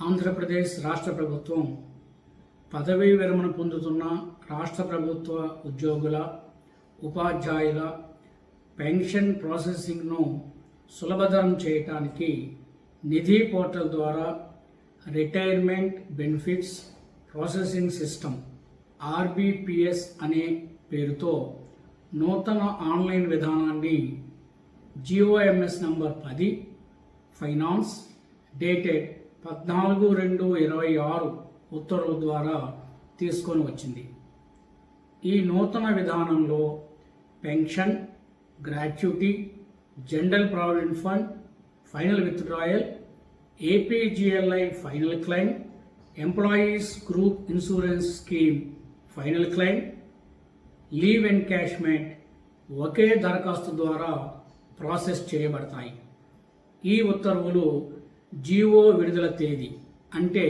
ఆంధ్రప్రదేశ్ రాష్ట్ర ప్రభుత్వం పదవీ విరమణ పొందుతున్న రాష్ట్ర ప్రభుత్వ ఉద్యోగుల ఉపాధ్యాయుల పెన్షన్ ప్రాసెసింగ్ను సులభతరం చేయడానికి నిధి పోర్టల్ ద్వారా రిటైర్మెంట్ బెనిఫిట్స్ ప్రాసెసింగ్ సిస్టమ్ ఆర్బిపిఎస్ అనే పేరుతో నూతన ఆన్లైన్ విధానాన్ని జిఓఎంఎస్ నంబర్ 10 ఫైనాన్స్ డేటెడ్ 14/2/26 ఉత్తర్వుల ద్వారా తీసుకొని వచ్చింది. ఈ నూతన విధానంలో pension, gratuity, general provident fund final withdrawal, APGLI final claim, employees group insurance scheme final claim, leave encashment ఒకే దరఖాస్తు ద్వారా ప్రాసెస్ చేయబడతాయి. ఈ ఉత్తర్వులు జీవో విడుదల తేదీ అంటే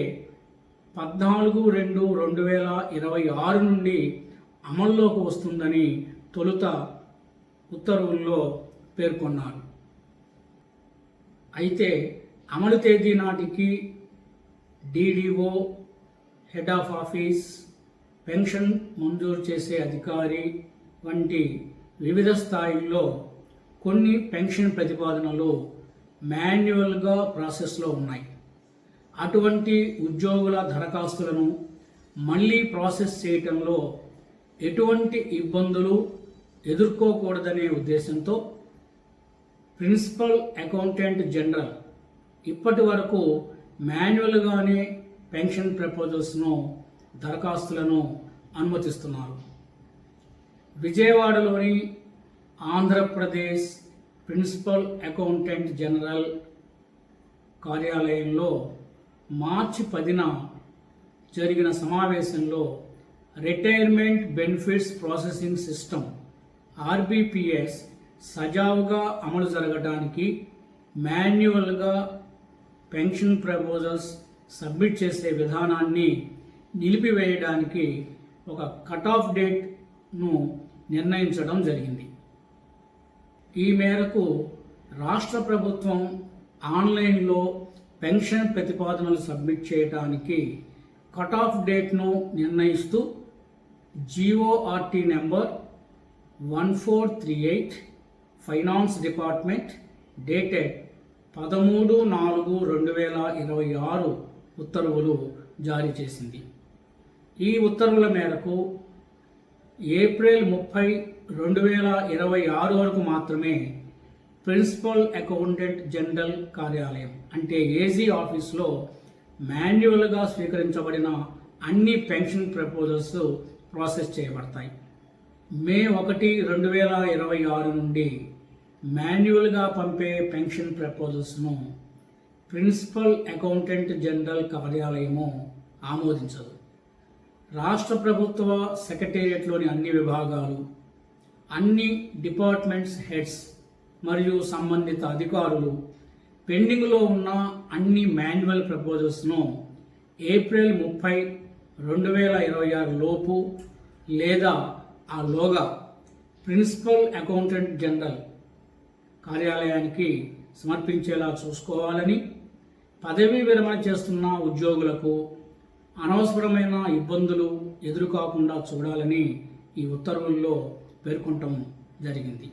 14/2/2026 నుండి అమల్లోకి వస్తుందని తొలుత ఉత్తర్వుల్లో పేర్కొన్నారు. అయితే అమలు తేదీ నాటికి DDO, head of office, pension మంజూరు చేసే అధికారి వంటి వివిధ స్థాయిల్లో కొన్ని పెన్షన్ ప్రతిపాదనలు మాన్యువల్గా ప్రాసెస్లో ఉన్నాయి. అటువంటి ఉద్యోగుల దరఖాస్తులను మళ్ళీ ప్రాసెస్ చేయటంలో ఎటువంటి ఇబ్బందులు ఎదుర్కోకూడదనే ఉద్దేశంతో ప్రిన్సిపల్ అకౌంటెంట్ జనరల్ ఇప్పటి వరకు మాన్యువల్గానే పెన్షన్ దరఖాస్తులను అనుమతిస్తున్నారు. విజయవాడలోని ఆంధ్రప్రదేశ్ ప్రిన్సిపల్ అకౌంటెంట్ జనరల్ కార్యాలయంలో మార్చి 10న జరిగిన సమావేశంలో రిటైర్మెంట్ బెనిఫిట్స్ ప్రాసెసింగ్ సిస్టమ్ ఆర్బిపిఎస్ సజావుగా అమలు జరగడానికి మాన్యువల్గా పెన్షన్ ప్రపోజల్స్ సబ్మిట్ చేసే విధానాన్ని నిలిపివేయడానికి ఒక కట్ ఆఫ్ డేట్ను నిర్ణయించడం జరిగింది. ఈ మేరకు రాష్ట్ర ప్రభుత్వం ఆన్లైన్లో పెన్షన్ ప్రతిపాదనలు సబ్మిట్ చేయడానికి కట్ ఆఫ్ డేట్ను నిర్ణయిస్తూ GORT number 1438 finance department dated 13/4/2026 ఉత్తర్వులు జారీ చేసింది. ఈ ఉత్తర్వుల మేరకు ఏప్రిల్ 30, 2026 వరకు మాత్రమే ప్రిన్సిపల్ అకౌంటెంట్ జనరల్ కార్యాలయం అంటే ఏజీ ఆఫీస్లో మాన్యువల్గా స్వీకరించబడిన అన్ని పెన్షన్ ప్రపోజల్స్ ప్రాసెస్ చేయబడతాయి. మే 1, 2026 నుండి మాన్యువల్గా పంపే పెన్షన్ ప్రపోజల్స్ను ప్రిన్సిపల్ అకౌంటెంట్ జనరల్ కార్యాలయము ఆమోదించదు. రాష్ట్ర ప్రభుత్వ సెక్రటేరియట్లోని అన్ని విభాగాలు, అన్ని డిపార్ట్మెంట్స్ హెడ్స్ మరియు సంబంధిత అధికారులు పెండింగ్లో ఉన్న అన్ని మాన్యువల్ ప్రపోజల్స్ను ఏప్రిల్ 30, 2026 లోపు లేదా ఆ లోగా ప్రిన్సిపల్ అకౌంటెంట్ జనరల్ కార్యాలయానికి సమర్పించేలా చూసుకోవాలని, పదవీ విరమణ చేస్తున్న ఉద్యోగులకు అనవసరమైన ఇబ్బందులు ఎదురుకాకుండా చూడాలని ఈ ఉత్తర్వుల్లో పేర్కొనటం జరిగింది.